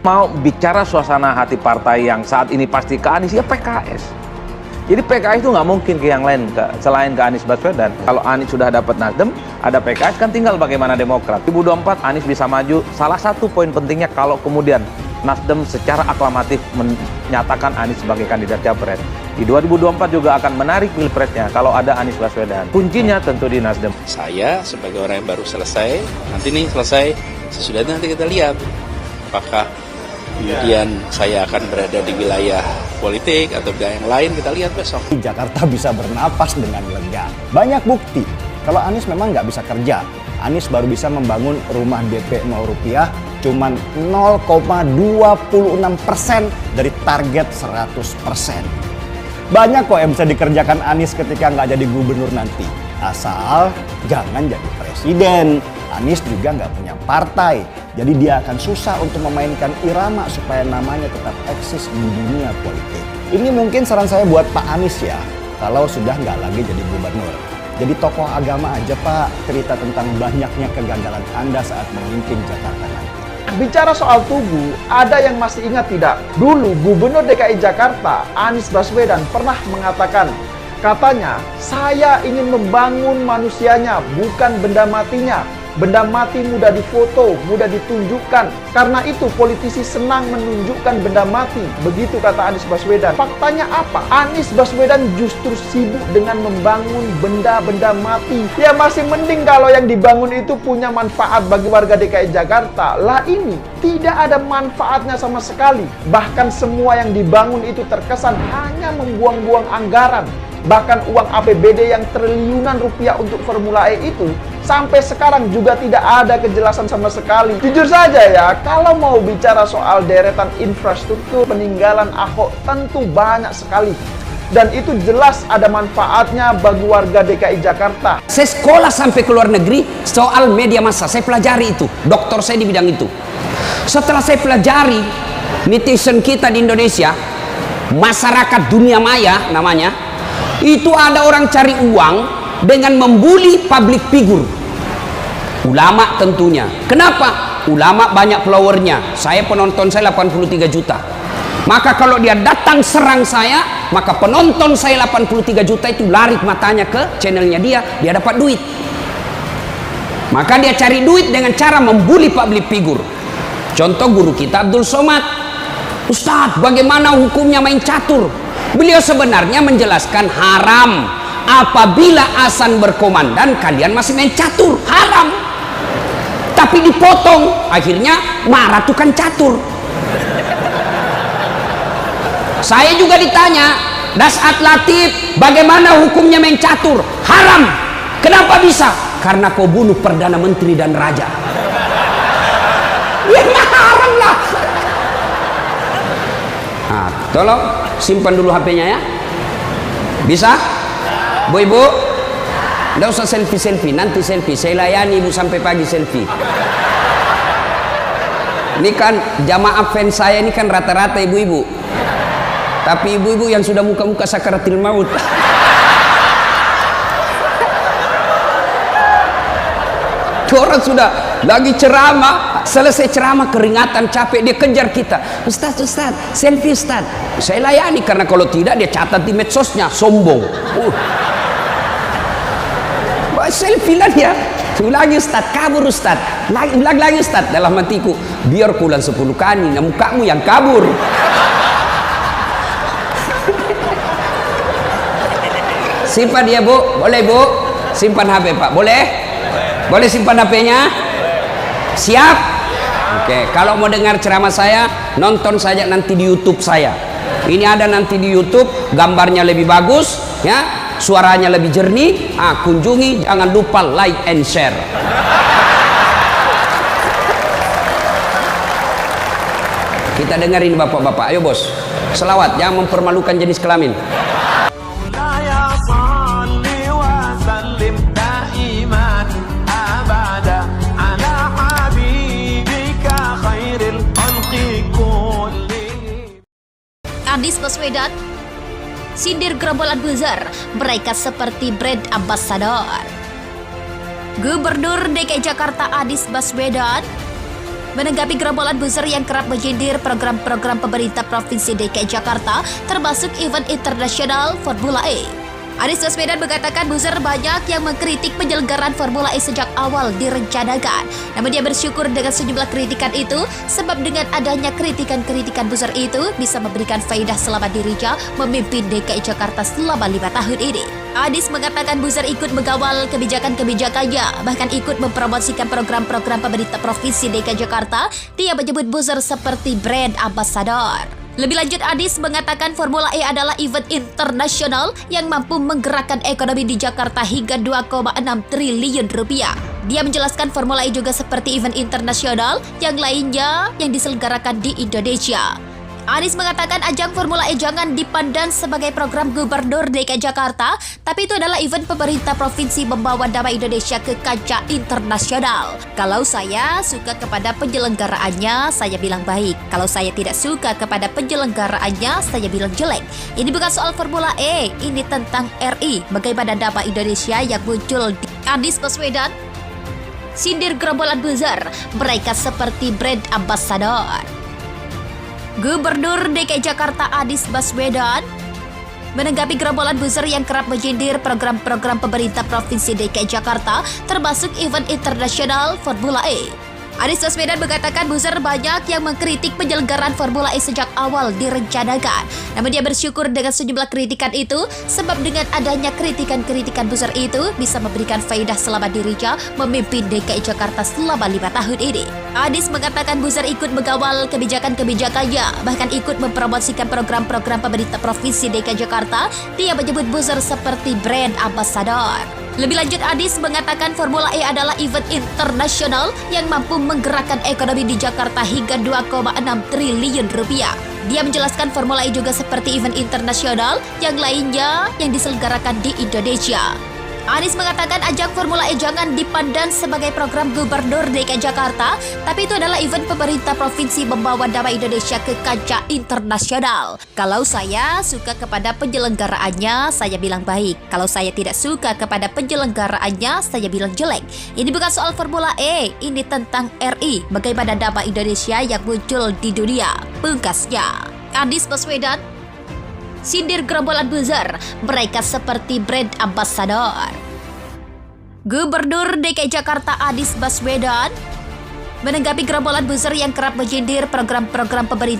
Mau bicara suasana hati partai yang saat ini pasti ke Anies, ya PKS. Jadi PKS itu nggak mungkin ke yang lain selain ke Anies Baswedan. Kalau Anies sudah dapat Nasdem, ada PKS, kan tinggal bagaimana Demokrat. 2024 Anies bisa maju. Salah satu poin pentingnya kalau kemudian Nasdem secara aklamatif menyatakan Anies sebagai kandidat capres. Di 2024 juga akan menarik pilpresnya kalau ada Anies Baswedan. Kuncinya tentu di Nasdem. Saya sebagai orang yang baru selesai, nanti nih selesai, sesudah nanti kita lihat apakah kemudian saya akan berada di wilayah politik atau wilayah yang lain, kita lihat besok. Jakarta bisa bernapas dengan lega. Banyak bukti kalau Anies memang nggak bisa kerja. Anies baru bisa membangun rumah DP 0 rupiah cuman 0,26% dari target 100%. Banyak kok yang bisa dikerjakan Anies ketika nggak jadi gubernur nanti. Asal jangan jadi presiden. Anies juga nggak punya partai. Jadi dia akan susah untuk memainkan irama supaya namanya tetap eksis di dunia politik. Ini mungkin saran saya buat Pak Anies ya, kalau sudah nggak lagi jadi gubernur. Jadi tokoh agama aja Pak, cerita tentang banyaknya kegagalan Anda saat memimpin Jakarta nanti. Bicara soal Tugu, ada yang masih ingat tidak? Dulu Gubernur DKI Jakarta, Anies Baswedan pernah mengatakan, katanya, saya ingin membangun manusianya, bukan benda matinya. Benda mati mudah difoto, mudah ditunjukkan. Karena itu politisi senang menunjukkan benda mati. Begitu kata Anies Baswedan. Faktanya apa? Anies Baswedan justru sibuk dengan membangun benda-benda mati. Ya masih mending kalau yang dibangun itu punya manfaat bagi warga DKI Jakarta. Lah ini tidak ada manfaatnya sama sekali. Bahkan semua yang dibangun itu terkesan hanya membuang-buang anggaran. Bahkan uang APBD yang triliunan rupiah untuk Formula E itu sampai sekarang juga tidak ada kejelasan sama sekali. Jujur saja ya, kalau mau bicara soal deretan infrastruktur peninggalan Ahok tentu banyak sekali. Dan itu jelas ada manfaatnya bagi warga DKI Jakarta. Saya sekolah sampai ke luar negeri soal media massa, saya pelajari itu. Doktor saya di bidang itu. Setelah saya pelajari netizen kita di Indonesia, masyarakat dunia maya namanya, itu ada orang cari uang dengan membuli public figure. Ulama tentunya. Kenapa? Ulama banyak followernya. Saya penonton saya 83 juta. Maka kalau dia datang serang saya, maka penonton saya 83 juta itu lari matanya ke channelnya dia dapat duit. Maka dia cari duit dengan cara membuli public figure. Contoh guru kita Abdul Somad. Ustadz, bagaimana hukumnya main catur? Beliau sebenarnya menjelaskan haram apabila azan berkomandan kalian masih main catur, haram. Tapi dipotong, akhirnya marah tukang catur. Saya juga ditanya, Dasat Latif, bagaimana hukumnya main catur? Haram. Kenapa bisa? Karena kau bunuh Perdana Menteri dan Raja. Ya haram lah. Nah, tolong simpan dulu HP-nya ya. Bisa? Bu Ibu, nggak usah selfie-selfie, nanti selfie. Saya layani Ibu sampai pagi selfie. Ini kan jamaah fans saya ini kan rata-rata ibu-ibu. Tapi ibu-ibu yang sudah muka-muka sakaratil maut. Orang sudah lagi ceramah, selesai ceramah keringatan, capek, dia kejar kita. Ustaz, selfie Ustaz. Saya layani karena kalau tidak dia catat di medsosnya, sombong. Selfie lah dia. Ulangi Ustaz, kabur Ustaz. Ulang lagi Ustaz. Dalam hatiku, biar kulang 10 kali, mukamu yang kabur. Simpan dia Bu, boleh Bu? Simpan HP Pak, boleh? Boleh simpan HP-nya? Siap? Oke, kalau mau dengar ceramah saya, nonton saja nanti di YouTube saya. Ini ada nanti di YouTube, gambarnya lebih bagus, ya, suaranya lebih jernih. Kunjungi, jangan lupa like and share. Kita dengerin bapak-bapak, ayo bos. Selawat, jangan mempermalukan jenis kelamin. Anies Baswedan sindir gerombolan buzzer, mereka seperti brand ambassador. Gubernur DKI Jakarta Anies Baswedan Menanggapi gerombolan buzzer yang kerap menyindir program-program pemerintah Provinsi DKI Jakarta, termasuk event internasional Formula E, Anies Baswedan mengatakan buzzer banyak yang mengkritik penyelenggaraan Formula E sejak awal direncanakan. Namun dia bersyukur dengan sejumlah kritikan itu, sebab dengan adanya kritikan-kritikan buzzer itu bisa memberikan faedah selama dirinya memimpin DKI Jakarta selama 5 tahun ini. Anies mengatakan buzzer ikut mengawal kebijakan-kebijakannya, bahkan ikut mempromosikan program-program pemerintah Provinsi DKI Jakarta. Dia menyebut buzzer seperti brand ambassador. Lebih lanjut, Anies mengatakan Formula E adalah event internasional yang mampu menggerakkan ekonomi di Jakarta hingga 2,6 triliun rupiah. Dia menjelaskan Formula E juga seperti event internasional yang lainnya yang diselenggarakan di Indonesia. Anies mengatakan ajang Formula E jangan dipandang sebagai program Gubernur DKI Jakarta, tapi itu adalah event pemerintah provinsi membawa nama Indonesia ke kancah internasional. Kalau saya suka kepada penyelenggaraannya, saya bilang baik. Kalau saya tidak suka kepada penyelenggaraannya, saya bilang jelek. Ini bukan soal Formula E, ini tentang RI. Bagaimana nama Indonesia yang muncul di Anies Baswedan? Sindir gerombolan buzzer, mereka seperti brand ambassador. Gubernur DKI Jakarta Anies Baswedan menanggapi gerombolan buzzer yang kerap menyindir program-program pemerintah Provinsi DKI Jakarta, termasuk event internasional Formula E. Anies Baswedan mengatakan buzzer banyak yang mengkritik penyelenggaraan Formula E sejak awal direncanakan. Namun dia bersyukur dengan sejumlah kritikan itu, sebab dengan adanya kritikan-kritikan buzzer itu bisa memberikan faedah selama dirinya memimpin DKI Jakarta selama 5 tahun ini. Anies mengatakan buzzer ikut mengawal kebijakan-kebijakannya, bahkan ikut mempromosikan program-program pemerintah Provinsi DKI Jakarta. Dia menyebut buzzer seperti brand ambassador. Lebih lanjut, Anies mengatakan Formula E adalah event internasional yang mampu menggerakkan ekonomi di Jakarta hingga 2,6 triliun rupiah. Dia menjelaskan Formula E juga seperti event internasional yang lainnya yang diselenggarakan di Indonesia. Anies mengatakan ajang Formula E jangan dipandang sebagai program Gubernur DKI Jakarta, tapi itu adalah event pemerintah provinsi membawa nama Indonesia ke kancah internasional. Kalau saya suka kepada penyelenggaraannya, saya bilang baik. Kalau saya tidak suka kepada penyelenggaraannya, saya bilang jelek. Ini bukan soal Formula E, ini tentang RI. Bagaimana nama Indonesia yang muncul di dunia, pungkasnya. Anies Baswedan sindir gerombolan buzzer, mereka seperti brand ambassador. Gubernur DKI Jakarta Anies Baswedan menanggapi gerombolan buzzer yang kerap menyindir program-program pemerintah